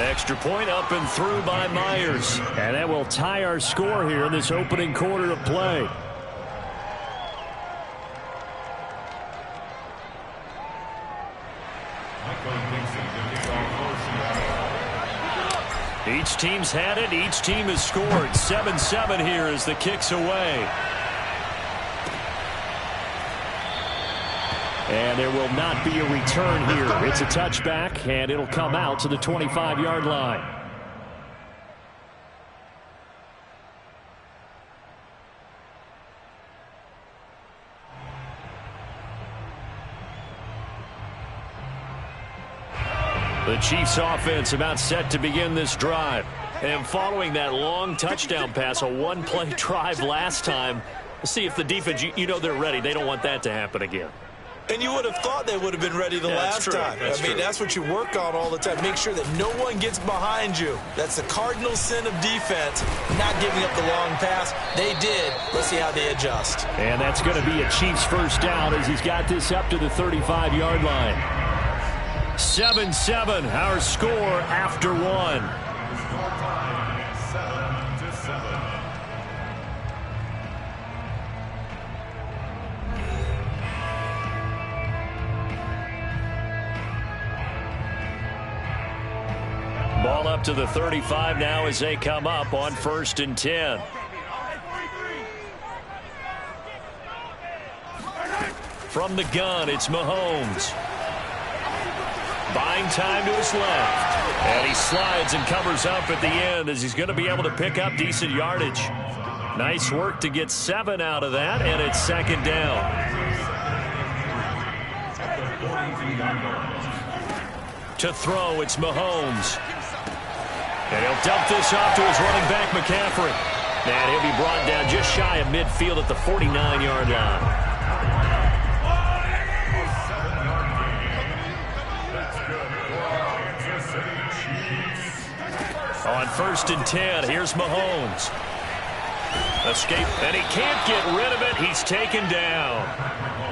Extra point up and through by Myers. And that will tie our score here in this opening quarter of play. Each team's had it. Each team has scored. 7-7 here as the kick's away. And there will not be a return here. It's a touchback, and it'll come out to the 25-yard line. The Chiefs offense about set to begin this drive. And following that long touchdown pass, a one-play drive last time, let's see if the defense, you know they're ready. They don't want that to happen again. And you would have thought they would have been ready the last time. That's what you work on all the time. Make sure that no one gets behind you. That's the cardinal sin of defense, not giving up the long pass. They did. Let's see how they adjust. And that's going to be a Chiefs first down as he's got this up to the 35-yard line. 7-7, our score after one. Ball up to the 35 now as they come up on 1st and 10. From the gun, it's Mahomes. Buying time to his left. And he slides and covers up at the end as he's going to be able to pick up decent yardage. Nice work to get 7 out of that, and it's 2nd down. To throw, it's Mahomes. And he'll dump this off to his running back, McCaffrey. And he'll be brought down just shy of midfield at the 49-yard line. On 1st and 10, here's Mahomes. Escape, and he can't get rid of it. He's taken down.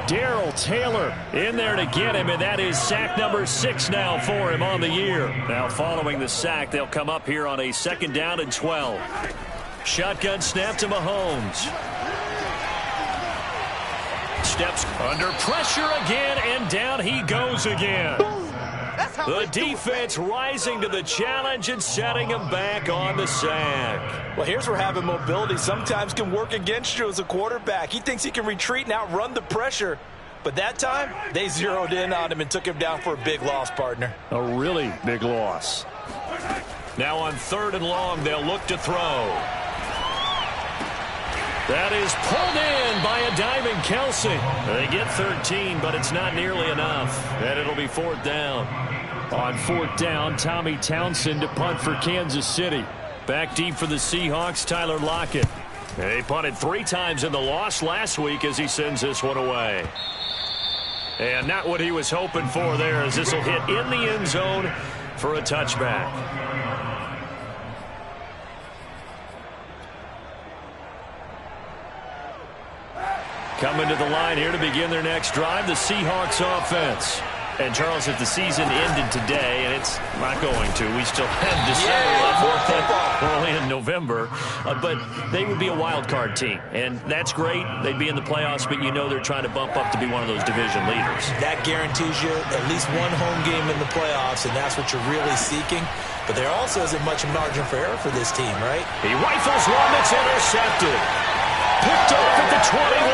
Darrell Taylor in there to get him, and that is sack number 6 now for him on the year. Now following the sack, they'll come up here on a 2nd down and 12. Shotgun snap to Mahomes. Steps under pressure again, and down he goes again. The defense rising to the challenge and setting him back on the sack. Well, here's where having mobility sometimes can work against you as a quarterback. He thinks he can retreat and outrun the pressure. But that time, they zeroed in on him and took him down for a big loss, partner. A really big loss. Now on 3rd and long, they'll look to throw. That is pulled in by a diving Kelsey. They get 13, but it's not nearly enough. And it'll be 4th down. On 4th down, Tommy Townsend to punt for Kansas City. Back deep for the Seahawks, Tyler Lockett. They punted 3 times in the loss last week as he sends this one away. And not what he was hoping for there, as this will hit in the end zone for a touchback. Coming to the line here to begin their next drive, the Seahawks offense. And, Charles, if the season ended today, and it's not going to, we still have December left, we're only in November, but they would be a wild card team. And that's great. They'd be in the playoffs, but you know they're trying to bump up to be one of those division leaders. That guarantees you at least one home game in the playoffs, and that's what you're really seeking. But there also isn't much margin for error for this team, right? He rifles one that's intercepted. Picked off at the 21.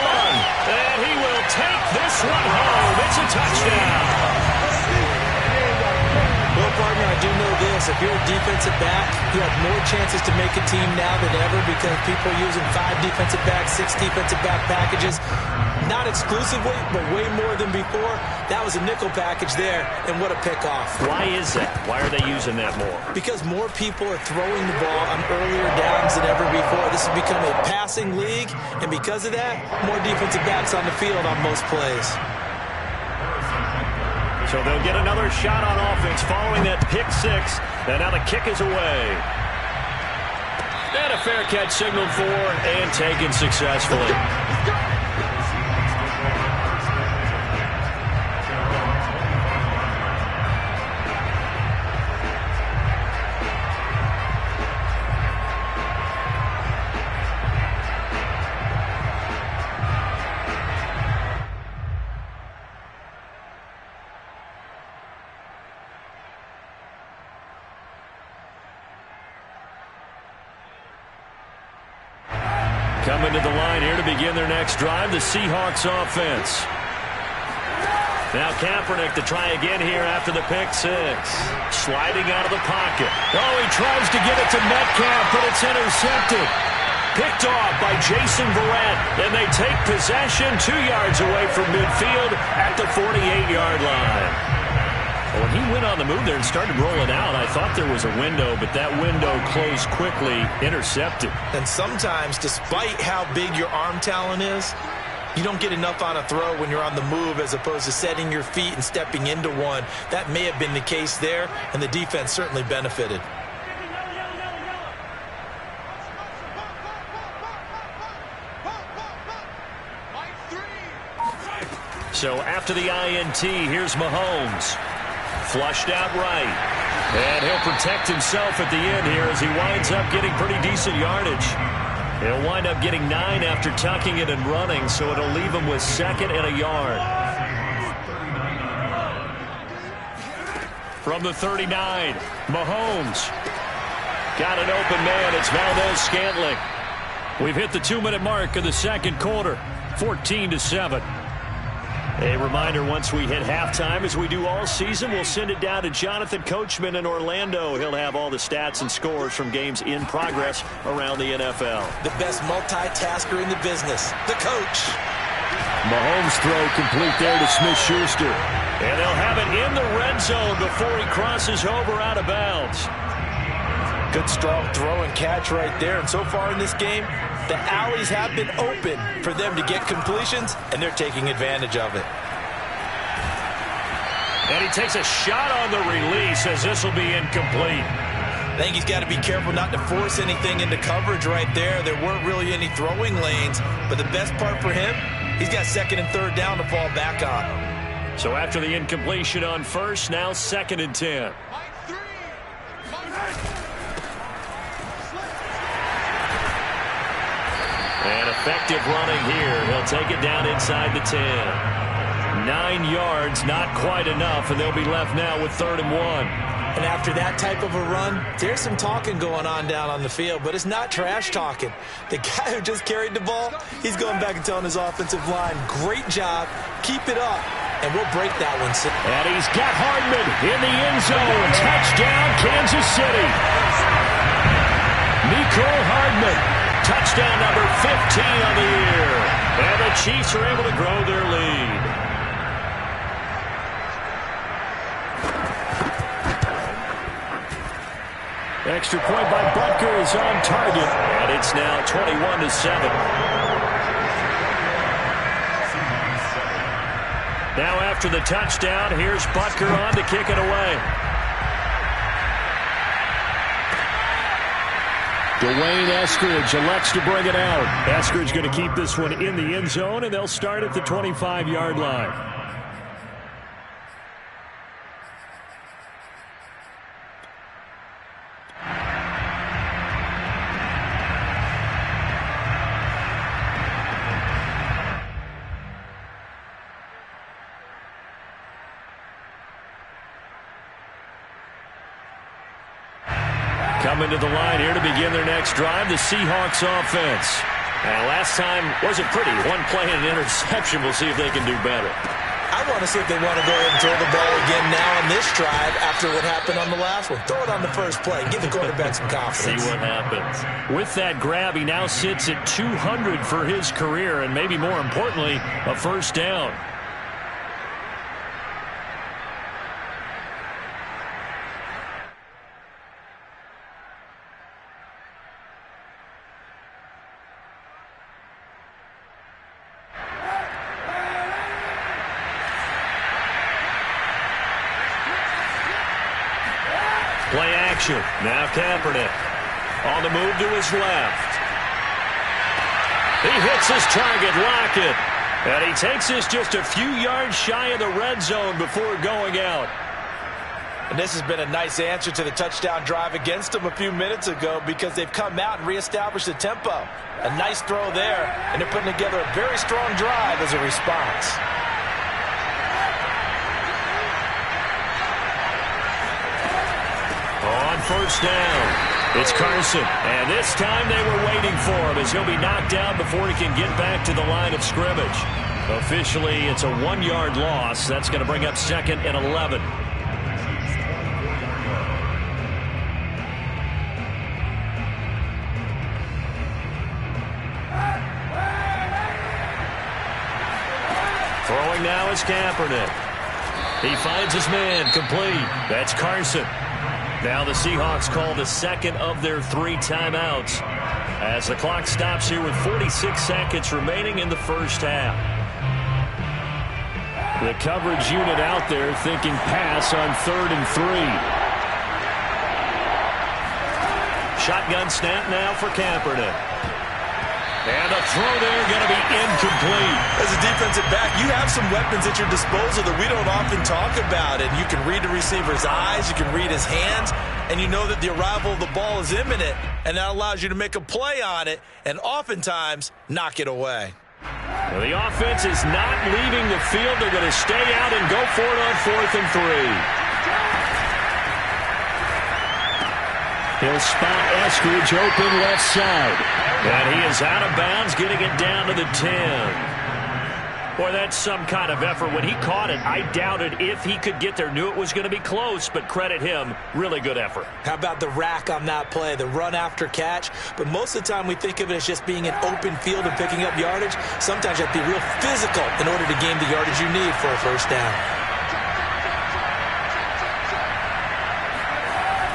And he will take this one home. It's a touchdown. Well, partner, I do know this. If you're a defensive back, you have more chances to make a team now than ever because people are using 5 defensive backs, 6 defensive back packages. Not exclusively, but way more than before. That was a nickel package there, and what a pickoff. Why is that? Why are they using that more? Because more people are throwing the ball on earlier downs than ever before. This has become a passing league, and because of that, more defensive backs on the field on most plays. So they'll get another shot on offense following that pick 6. And now the kick is away. And a fair catch signaled for and taken successfully. Coming to the line here to begin their next drive, the Seahawks offense. Now Kaepernick to try again here after the pick six. Sliding out of the pocket. Oh, he tries to get it to Metcalf, but it's intercepted. Picked off by Jason Verrett, and they take possession 2 yards away from midfield at the 48-yard line. When he went on the move there and started rolling out, I thought there was a window, but that window closed quickly, intercepted. And sometimes, despite how big your arm talent is, you don't get enough on a throw when you're on the move as opposed to setting your feet and stepping into one. That may have been the case there, and the defense certainly benefited. So after the INT, here's Mahomes. Flushed out right. And he'll protect himself at the end here as he winds up getting pretty decent yardage. He'll wind up getting 9 after tucking it and running, so it'll leave him with 2nd and a yard. From the 39, Mahomes. Got an open man. It's Valdez-Scantling. We've hit the 2-minute mark of the second quarter, 14-7. A reminder, once we hit halftime, as we do all season, we'll send it down to Jonathan Coachman in Orlando. He'll have all the stats and scores from games in progress around the NFL. The best multitasker in the business, the coach. Mahomes' throw complete there to Smith-Schuster. And they'll have it in the red zone before he crosses over out of bounds. Good strong throw and catch right there. And so far in this game, the alleys have been open for them to get completions, and they're taking advantage of it. And he takes a shot on the release as this will be incomplete. I think he's got to be careful not to force anything into coverage right there. There weren't really any throwing lanes, but the best part for him, he's got 2nd and 3rd down to fall back on. So after the incompletion on first, now 2nd and 10. And effective running here. He'll take it down inside the 10. 9 yards, not quite enough, and they'll be left now with 3rd and 1. And after that type of a run, there's some talking going on down on the field, but it's not trash talking. The guy who just carried the ball, he's going back and telling his offensive line, great job, keep it up, and we'll break that one. And he's got Hardman in the end zone. Touchdown, Kansas City. Mecole Hardman. Touchdown number 15 on the year. And the Chiefs are able to grow their lead. Extra point by Butker is on target. And it's now 21-7. Now after the touchdown, here's Butker on to kick it away. Dwayne Eskridge elects to bring it out. Eskridge going to keep this one in the end zone, and they'll start at the 25-yard line. Coming to the line here to begin their next drive, the Seahawks offense. And last time wasn't pretty. One play and an interception. We'll see if they can do better. I want to see if they want to go ahead and throw the ball again now on this drive after what happened on the last one. Throw it on the first play. Give the quarterback some confidence. See what happens. With that grab, he now sits at 200 for his career, and maybe more importantly, a first down. Play action. Now Kaepernick on the move to his left. He hits his target, Lockett. And he takes this just a few yards shy of the red zone before going out. And this has been a nice answer to the touchdown drive against them a few minutes ago because they've come out and reestablished the tempo. A nice throw there, and they're putting together a very strong drive as a response. On first down, It's Carson, and this time they were waiting for him as he'll be knocked down before he can get back to the line of scrimmage. Officially, it's a 1-yard loss. That's going to bring up 2nd and 11. Throwing now is Kaepernick. He finds his man, complete. That's Carson. Now the Seahawks call the second of their 3 timeouts as the clock stops here with 46 seconds remaining in the first half. The coverage unit out there thinking pass on 3rd and 3. Shotgun snap now for Kaepernick. And a throw there going to be incomplete. As a defensive back, you have some weapons at your disposal that we don't often talk about. And you can read the receiver's eyes, you can read his hands, and you know that the arrival of the ball is imminent. And that allows you to make a play on it and oftentimes knock it away. Well, the offense is not leaving the field. They're going to stay out and go for it on 4th and 3. He'll spot Eskridge open left side. And he is out of bounds, getting it down to the 10. Boy, that's some kind of effort. When he caught it, I doubted if he could get there. Knew it was going to be close, but credit him. Really good effort. How about the rack on that play, the run after catch? But most of the time we think of it as just being an open field and picking up yardage. Sometimes you have to be real physical in order to gain the yardage you need for a first down.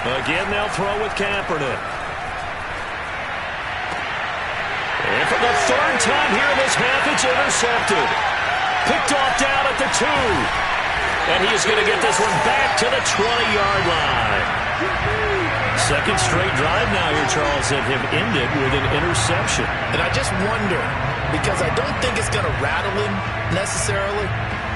Again, they'll throw with Kaepernick. And for the 3rd time here in this half, it's intercepted. Picked off down at the 2. And he is going to get this one back to the 20-yard line. 2nd straight drive now here, Charles, that have ended with an interception. And I just wonder, because I don't think it's going to rattle him necessarily,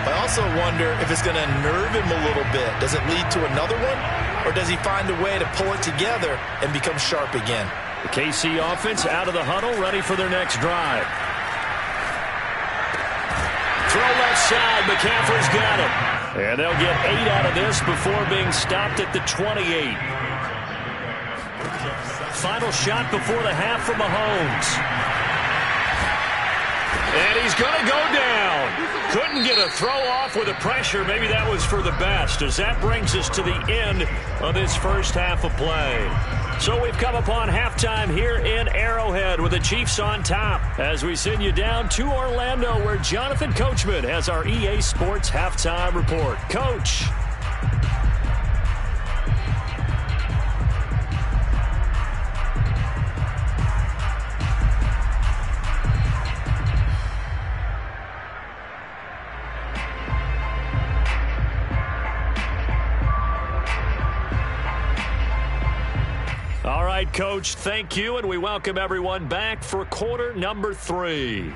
I also wonder if it's going to nerve him a little bit. Does it lead to another one? Or does he find a way to pull it together and become sharp again? The KC offense out of the huddle, ready for their next drive. Throw left side, McCaffrey's got it. And they'll get 8 out of this before being stopped at the 28. Final shot before the half from Mahomes. And he's going to go down. Couldn't get a throw off with the pressure. Maybe that was for the best, as that brings us to the end of this first half of play. So we've come upon halftime here in Arrowhead with the Chiefs on top as we send you down to Orlando, where Jonathan Coachman has our EA Sports halftime report. Coach. All right, Coach, thank you, and we welcome everyone back for quarter number 3.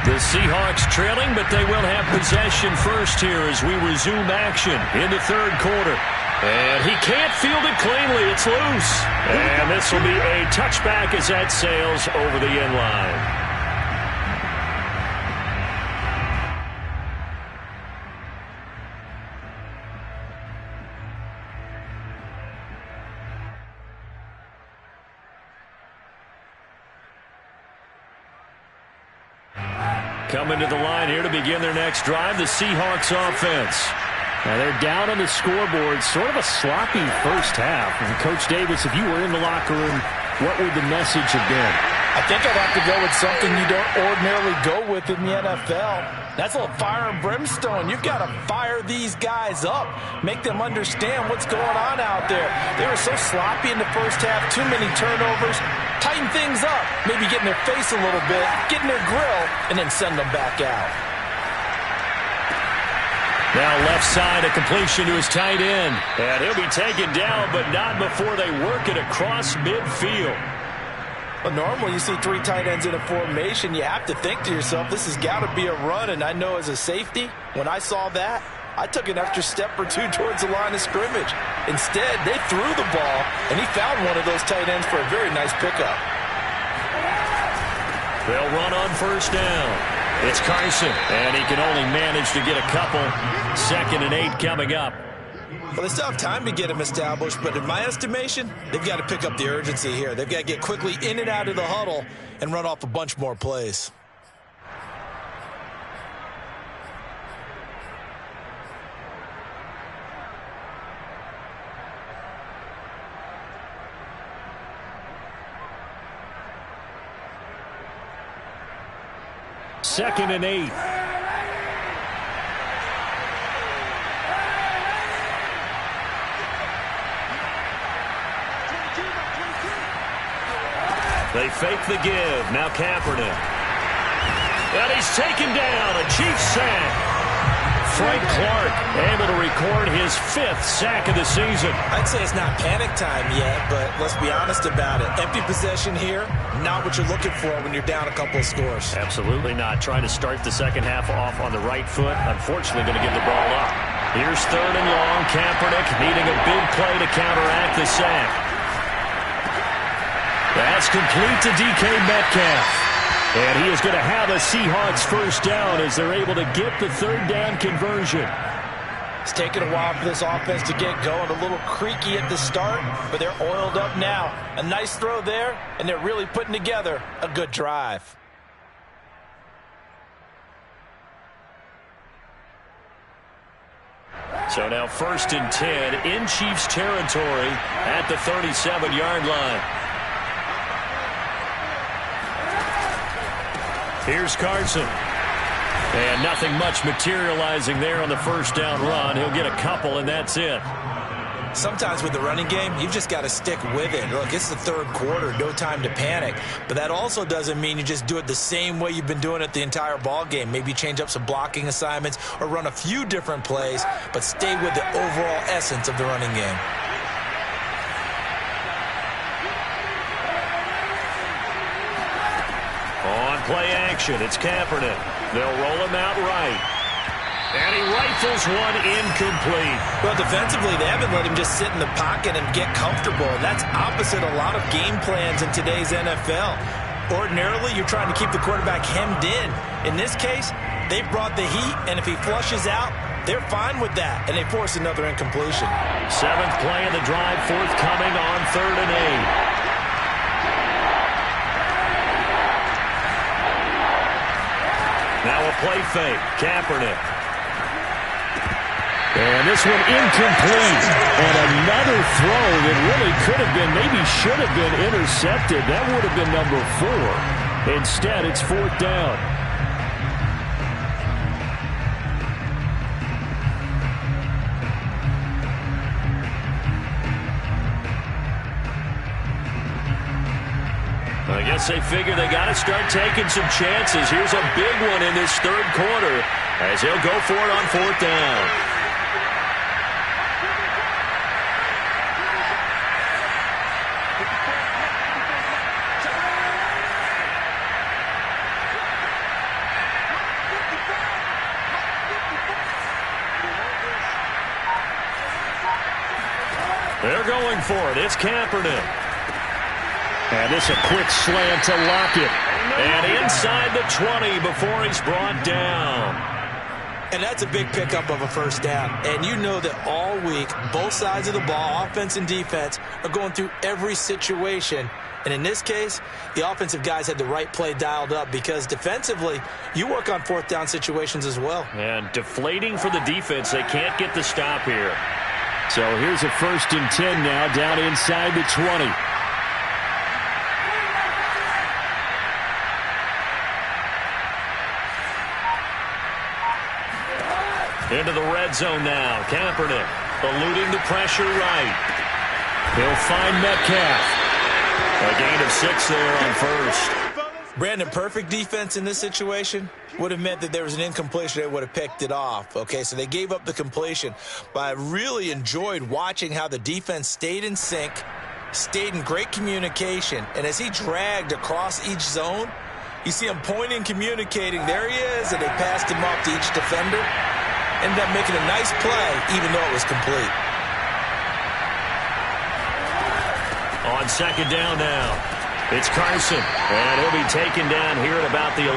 The Seahawks trailing, but they will have possession first here as we resume action in the 3rd quarter. And he can't field it cleanly. It's loose. And this will be a touchback as that sails over the end line. Coming to the line here to begin their next drive, the Seahawks offense. Now they're down on the scoreboard, sort of a sloppy first half. And Coach Davis, if you were in the locker room, what would the message have been? I think I'd have to go with something you don't ordinarily go with in the NFL. That's a little fire and brimstone. You've got to fire these guys up, make them understand what's going on out there. They were so sloppy in the first half, too many turnovers. Tighten things up, maybe get in their face a little bit, get in their grill, and then send them back out. Now left side, a completion to his tight end. And he'll be taken down, but not before they work it across midfield. But normally you see 3 tight ends in a formation, you have to think to yourself, this has got to be a run. And I know as a safety, when I saw that, I took an extra step or two towards the line of scrimmage. Instead, they threw the ball, and he found one of those tight ends for a very nice pickup. They'll run on first down. It's Carson, and he can only manage to get a couple. 2nd and 8 coming up. Well, they still have time to get him established, but in my estimation, they've got to pick up the urgency here. They've got to get quickly in and out of the huddle and run off a bunch more plays. Second and 8. They fake the give. Now Kaepernick. And he's taken down. A Chiefs sack. Frank Clark able to record his 5th sack of the season. I'd say it's not panic time yet, but let's be honest about it. Empty possession here, not what you're looking for when you're down a couple of scores. Absolutely not. Trying to start the second half off on the right foot. Unfortunately, going to give the ball up. Here's 3rd and long. Kaepernick needing a big play to counteract the sack. That's complete to DK Metcalf. And he is going to have a Seahawks first down as they're able to get the 3rd down conversion. It's taken a while for this offense to get going. A little creaky at the start, but they're oiled up now. A nice throw there, and they're really putting together a good drive. So now 1st and 10 in Chiefs territory at the 37-yard line. Here's Carson. And nothing much materializing there on the first down run. He'll get a couple, and that's it. Sometimes with the running game, you've just got to stick with it. Look, it's the 3rd quarter, no time to panic. But that also doesn't mean you just do it the same way you've been doing it the entire ball game. Maybe change up some blocking assignments or run a few different plays, but stay with the overall essence of the running game. On play action, it's Kaepernick. They'll roll him out right. And he rifles one incomplete. Well, defensively, they haven't let him just sit in the pocket and get comfortable. And that's opposite a lot of game plans in today's NFL. Ordinarily, you're trying to keep the quarterback hemmed in. In this case, they brought the heat, and if he flushes out, they're fine with that, and they force another incompletion. 7th play of the drive, forthcoming on 3rd and 8. Now a play fake. Kaepernick. And this one incomplete. And another throw that really could have been, maybe should have been intercepted. That would have been number 4. Instead, it's 4th down. I guess they figure they got to start taking some chances. Here's a big one in this 3rd quarter as he'll go for it on 4th down. They're going for it. It's Kaepernick. And this a quick slant to Lockett. And inside the 20 before he's brought down. And that's a big pickup of a first down. And you know that all week, both sides of the ball, offense and defense, are going through every situation. And in this case, the offensive guys had the right play dialed up because defensively, you work on 4th down situations as well. And deflating for the defense. They can't get the stop here. So here's a 1st and 10 now down inside the 20. Into the red zone now. Kaepernick eluding the pressure right. He'll find Metcalf. A gain of 6 there on 1st. Brandon, perfect defense in this situation would have meant that there was an incompletion. They would have picked it off. Okay, so they gave up the completion. But I really enjoyed watching how the defense stayed in sync, stayed in great communication. And as he dragged across each zone, you see him pointing, communicating. There he is, and they passed him off to each defender. ended up making a nice play, even though it was complete. On second down now, it's Carson, and he'll be taken down here at about the 11.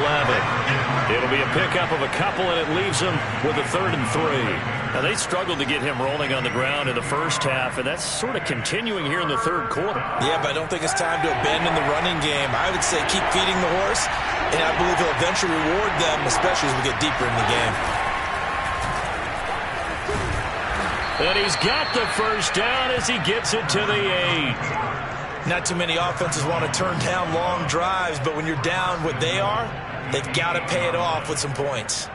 It'll be a pickup of a couple, and it leaves him with a 3rd and 3. Now, they struggled to get him rolling on the ground in the first half, and that's sort of continuing here in the third quarter. Yeah, but I don't think it's time to abandon the running game. I would say keep feeding the horse, and I believe he'll eventually reward them, especially as we get deeper in the game. And he's got the first down as he gets it to the 8. Not too many offenses want to turn down long drives, but when you're down what they are, they've got to pay it off with some points.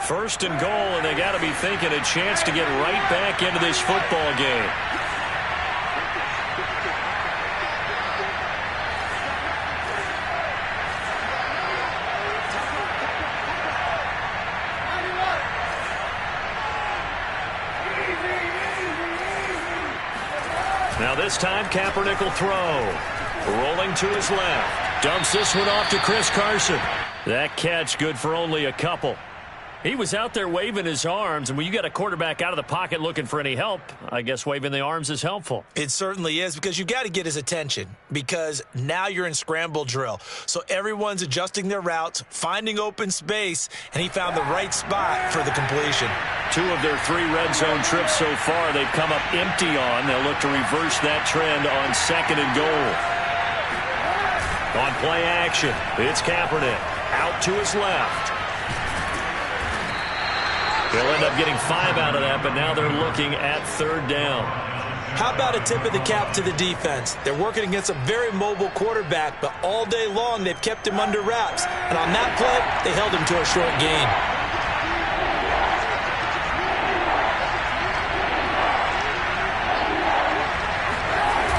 First and goal, and they got to be thinking a chance to get right back into this football game. Now this time, Kaepernick will throw. Rolling to his left. Dumps this one off to Chris Carson. That catch good for only a couple. He was out there waving his arms, and when you got a quarterback out of the pocket looking for any help, I guess waving the arms is helpful. It certainly is, because you've got to get his attention, because now you're in scramble drill. So everyone's adjusting their routes, finding open space, and he found the right spot for the completion. 2 of their 3 red zone trips so far, they've come up empty on. They'll look to reverse that trend on 2nd and goal. On play action, it's Kaepernick. Out to his left. They'll end up getting 5 out of that, but now they're looking at 3rd down. How about a tip of the cap to the defense? They're working against a very mobile quarterback, but all day long they've kept him under wraps. And on that play, they held him to a short gain.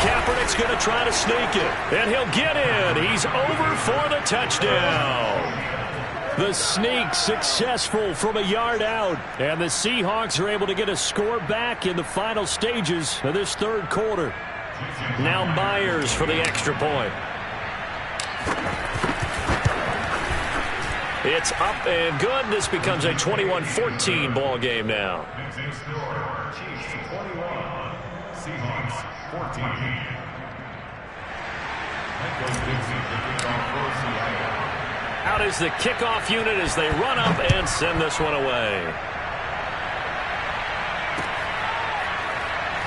Kaepernick's going to try to sneak it, and he'll get in. He's over for the touchdown. The sneak successful from a yard out, and the Seahawks are able to get a score back in the final stages of this third quarter. Now Myers for the extra point. It's up and good. This becomes a 21-14 ball game now. Chiefs 21, Seahawks 14. That goes Dixie, the kickoff for Seattle. Out is the kickoff unit as they run up and send this one away.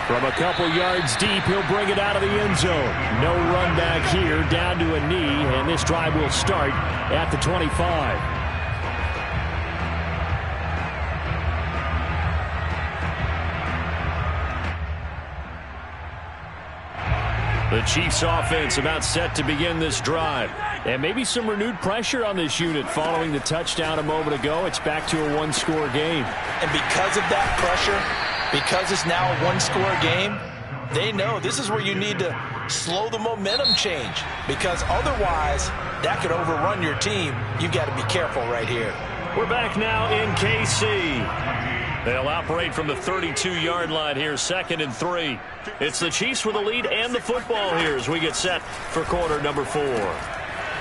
From a couple yards deep, he'll bring it out of the end zone. No run back here, down to a knee, and this drive will start at the 25. The Chiefs offense about set to begin this drive. And maybe some renewed pressure on this unit following the touchdown a moment ago. It's back to a one-score game. And because of that pressure, because it's now a one-score game, they know this is where you need to slow the momentum change. Because otherwise, that could overrun your team. You've got to be careful right here. We're back now in KC. They'll operate from the 32-yard line here, 2nd and 3. It's the Chiefs with the lead and the football here as we get set for quarter number 4.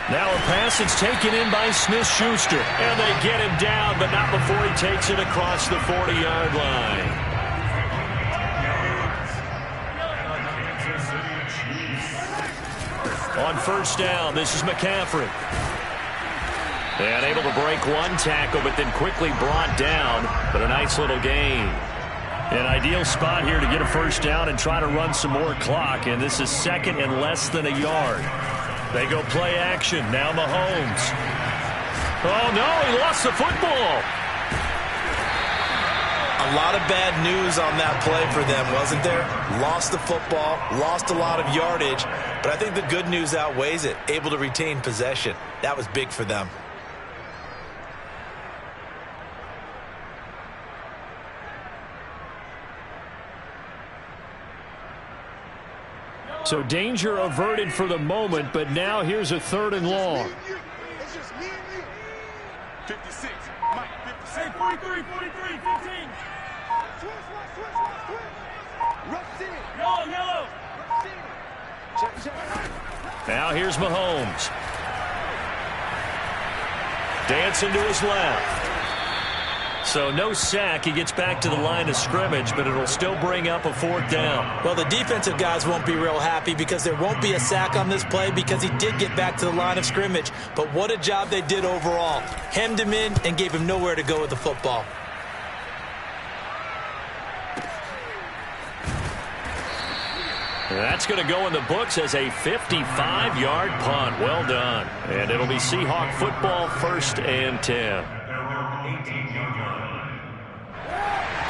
Now a pass that's taken in by Smith-Schuster. And they get him down, but not before he takes it across the 40-yard line. On first down, this is McCaffrey. And able to break one tackle, but then quickly brought down. But a nice little gain. An ideal spot here to get a first down and try to run some more clock. And this is 2nd and less than a yard. They go play action. Now Mahomes. Oh, no, he lost the football. A lot of bad news on that play for them, wasn't there? Lost the football, lost a lot of yardage. But I think the good news outweighs it. Able to retain possession. That was big for them. So danger averted for the moment, but now here's a 3rd and long. It's just me and you. 56, Mike, 56. 43, 15. Switch. Rush in. Yellow. Now here's Mahomes. Dancing to his left. So no sack. He gets back to the line of scrimmage, but it'll still bring up a 4th down. Well, the defensive guys won't be real happy because there won't be a sack on this play because he did get back to the line of scrimmage. But what a job they did overall. Hemmed him in and gave him nowhere to go with the football. That's going to go in the books as a 55-yard punt. Well done. And it'll be Seahawk football, 1st and 10.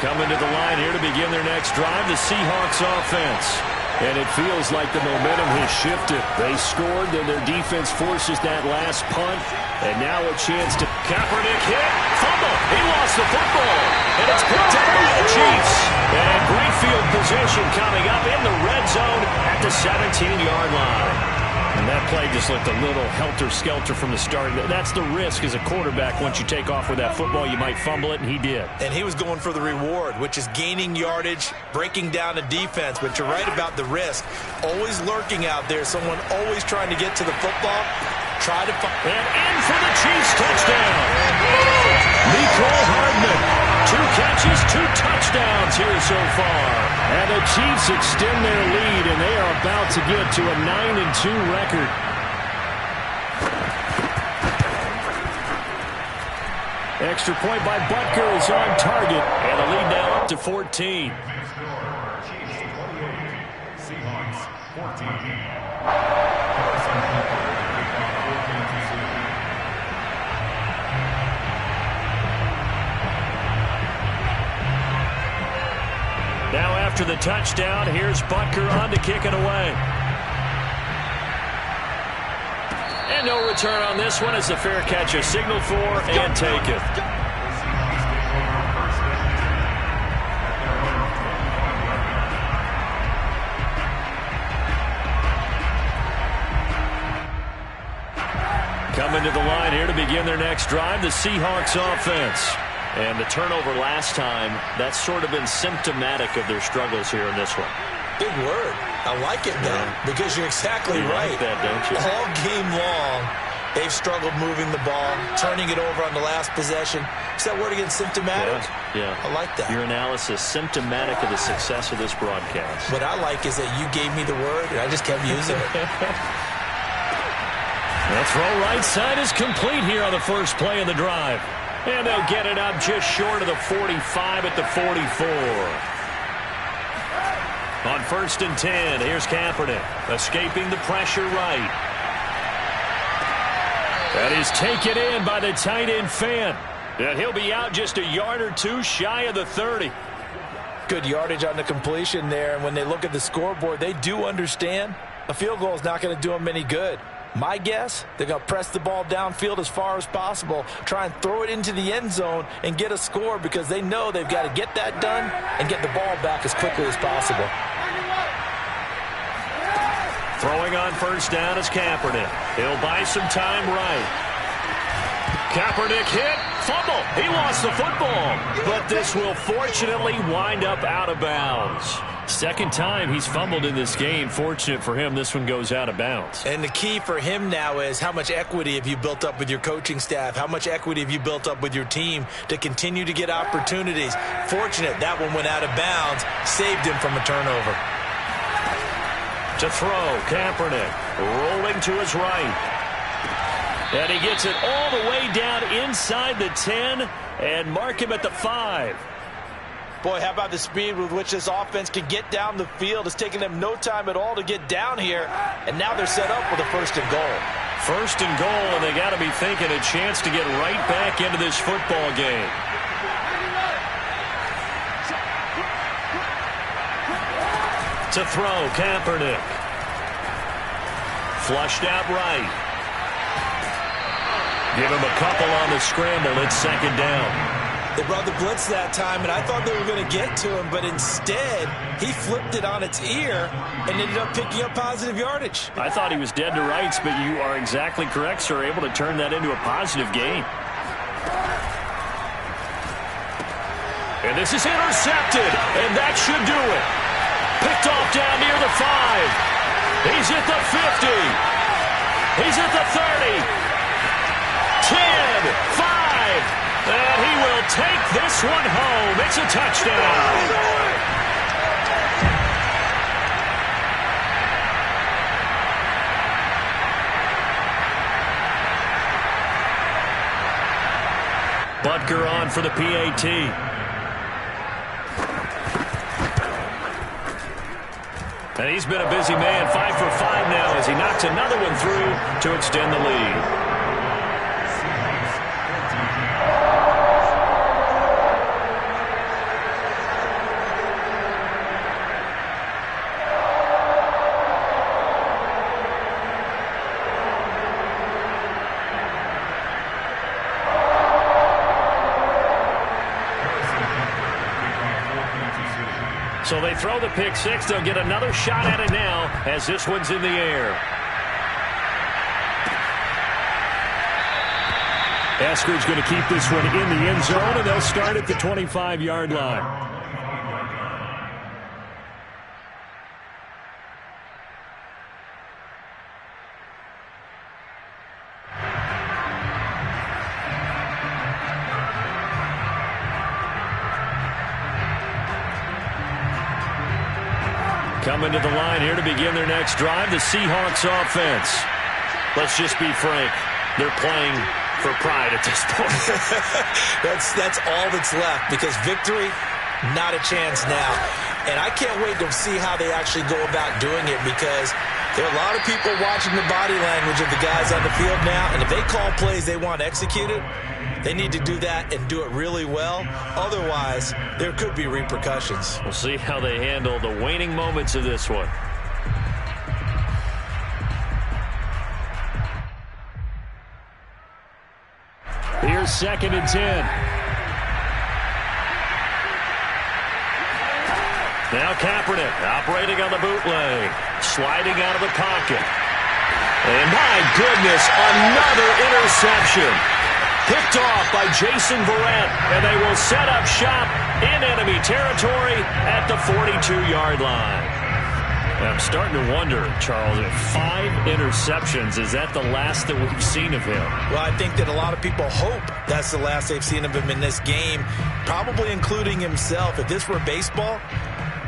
Coming to the line here to begin their next drive, the Seahawks offense. And it feels like the momentum has shifted. They scored, then their defense forces that last punt. And now a chance to Kaepernick hit. Fumble. He lost the football. And it's picked up by the Chiefs. And great field position coming up in the red zone at the 17-yard line. And that play just looked a little helter-skelter from the start. That's the risk as a quarterback. Once you take off with that football, you might fumble it, and he did. And he was going for the reward, which is gaining yardage, breaking down a defense. But you're right about the risk. Always lurking out there, someone always trying to get to the football. Try to find. And in for the Chiefs touchdown. Mecole Hardman. 2 catches, 2 touchdowns here so far. And the Chiefs extend their lead, and they are about to get to a 9-2 record. Extra point by Butker is on target, and the lead now up to 14. Seahawks 14. Now after the touchdown, here's Butker on to kick it away. And no return on this one as the fair catch is signaled for and taken. Coming to the line here to begin their next drive, the Seahawks offense. And the turnover last time, that's sort of been symptomatic of their struggles here in this one. Big word. I like it, though, because you're exactly right. Like that, don't you? All game long, they've struggled moving the ball, turning it over on the last possession. Is that word again, symptomatic? Yeah. I like that. Your analysis, symptomatic of the success of this broadcast. What I like is that you gave me the word, and I just kept using it. The throw right side is complete here on the first play of the drive. And they'll get it up just short of the 45 at the 44. On 1st and 10, here's Kaepernick, escaping the pressure right. That is taken in by the tight end Fant. And he'll be out just a yard or two shy of the 30. Good yardage on the completion there. And when they look at the scoreboard, they do understand a field goal is not going to do them any good. My guess, they're going to press the ball downfield as far as possible, try and throw it into the end zone and get a score because they know they've got to get that done and get the ball back as quickly as possible. Throwing on 1st down is Kaepernick. He'll buy some time right. Kaepernick hit. Fumble. He lost the football. But this will fortunately wind up out of bounds. Second time he's fumbled in this game. Fortunate for him, this one goes out of bounds. And the key for him now is how much equity have you built up with your coaching staff? How much equity have you built up with your team to continue to get opportunities? Fortunate that one went out of bounds, saved him from a turnover. To throw, Kaepernick rolling to his right. And he gets it all the way down inside the 10 and mark him at the 5. Boy, how about the speed with which this offense can get down the field? It's taken them no time at all to get down here, and now they're set up with a 1st and goal. 1st and goal, and they got to be thinking a chance to get right back into this football game. To throw, Kaepernick. Flushed out right. Give him a couple on the scramble. It's 2nd down. They brought the blitz that time, and I thought they were going to get to him, but instead, he flipped it on its ear and ended up picking up positive yardage. I thought he was dead to rights, but you are exactly correct, sir. Able to turn that into a positive gain. And this is intercepted, and that should do it. Picked off down near the 5. He's at the 50. He's at the 30. 10, 5. And he will take this one home. It's a touchdown. Butker on for the PAT. And he's been a busy man, 5 for 5 now as he knocks another one through to extend the lead. So they throw the pick six. They'll get another shot at it now as this one's in the air. Eskridge going to keep this one in the end zone, and they'll start at the 25-yard line. Coming to the line here to begin their next drive, the Seahawks offense. Let's just be frank. They're playing for pride at this point. That's all that's left, because victory, not a chance now. And I can't wait to see how they actually go about doing it, because there are a lot of people watching the body language of the guys on the field now, and if they call plays they want executed, they need to do that and do it really well. Otherwise, there could be repercussions. We'll see how they handle the waning moments of this one. Here's 2nd and 10. Now Kaepernick operating on the bootleg. Sliding out of the pocket. And my goodness, another interception. Picked off by Jason Verrett, and they will set up shop in enemy territory at the 42-yard line. I'm starting to wonder, Charles, if 5 interceptions, is that the last that we've seen of him? Well, I think that a lot of people hope that's the last they've seen of him in this game, probably including himself. If this were baseball,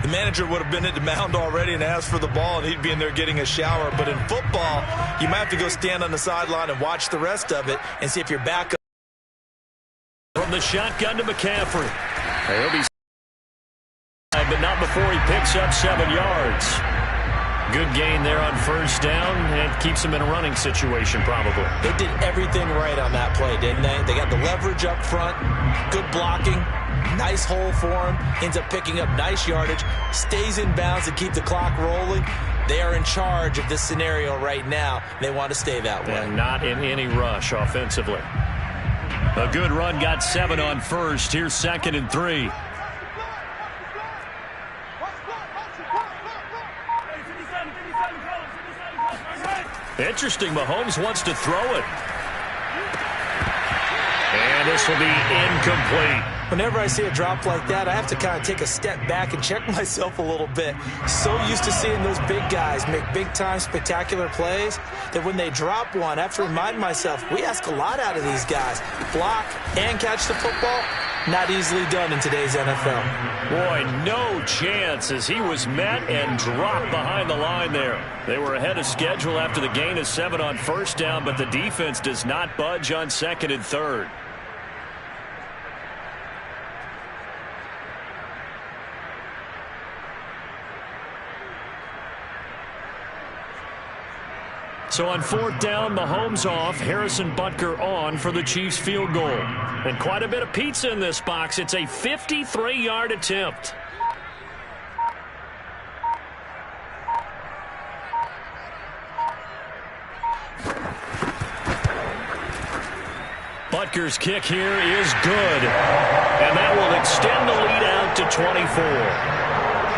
the manager would have been at the mound already and asked for the ball, and he'd be in there getting a shower. But in football, you might have to go stand on the sideline and watch the rest of it and see if you're back up. From the shotgun to McCaffrey. He'll be but not before he picks up 7 yards. Good gain there on first down and keeps him in a running situation probably. They did everything right on that play, didn't they? They got the leverage up front, good blocking, nice hole for him, ends up picking up nice yardage, stays in bounds to keep the clock rolling. They are in charge of this scenario right now. They want to stay that way. And not in any rush offensively. A good run, got 7 on first. Here's 2nd and 3. Interesting, Mahomes wants to throw it. And this will be incomplete. Whenever I see a drop like that, I have to kind of take a step back and check myself a little bit. So used to seeing those big guys make big-time spectacular plays that when they drop one, I have to remind myself, we ask a lot out of these guys. Block and catch the football, not easily done in today's NFL. Boy, no chance as he was met and dropped behind the line there. They were ahead of schedule after the gain of 7 on first down, but the defense does not budge on 2nd and 3rd. So on 4th down, Mahomes off, Harrison Butker on for the Chiefs field goal. And quite a bit of pizza in this box. It's a 53-yard attempt. Butker's kick here is good. And that will extend the lead out to 24.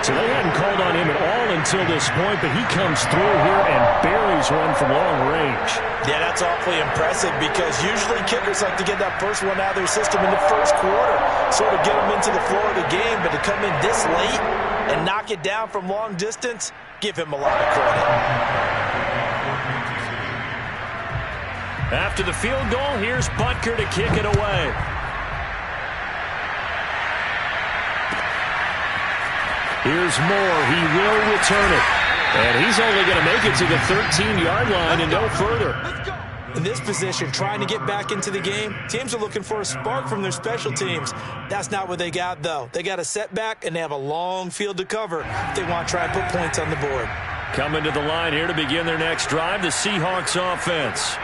So they hadn't called on him at all until this point, but he comes through here and buries one from long range. Yeah, that's awfully impressive because usually kickers like to get that first one out of their system in the first quarter, sort of get them into the flow of the game, but to come in this late and knock it down from long distance, Give him a lot of credit. After the field goal, here's Butker to kick it away. Here's Moore. He will return it. And he's only going to make it to the 13-yard line and no further. In this position, trying to get back into the game, teams are looking for a spark from their special teams. That's not what they got, though. They got a setback, and they have a long field to cover if they want to try and put points on the board. Coming to the line here to begin their next drive, the Seahawks offense.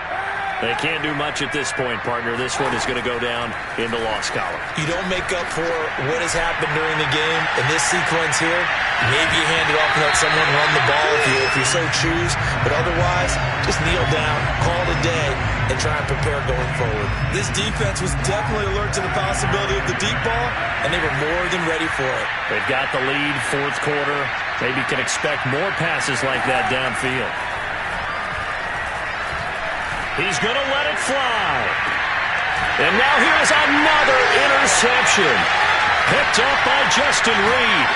They can't do much at this point, partner. This one is going to go down in the loss column. You don't make up for what has happened during the game. In this sequence here, maybe you hand it off and let someone run the ball if you so choose. But otherwise, just kneel down, call it a day, and try and prepare going forward. This defense was definitely alert to the possibility of the deep ball, and they were more than ready for it. They've got the lead, fourth quarter. Maybe can expect more passes like that downfield. He's going to let it fly. And now here's another interception. Picked up by Justin Reed.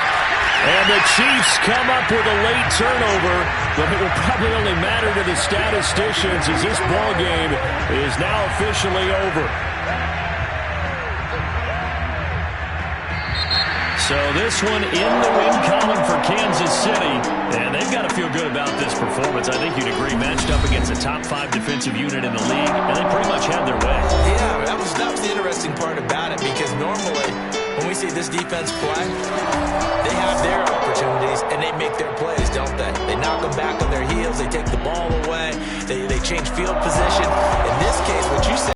And the Chiefs come up with a late turnover, but it will probably only matter to the statisticians as this ball game is now officially over. So this one in the win column for Kansas City, and they've got to feel good about this performance. I think you'd agree, matched up against a top 5 defensive unit in the league, and they pretty much had their way. Yeah, that was the interesting part about it, because normally when we see this defense play, they have their opportunities and they make their plays, don't they? They knock them back on their heels, they take the ball away, they change field position. In this case, what you said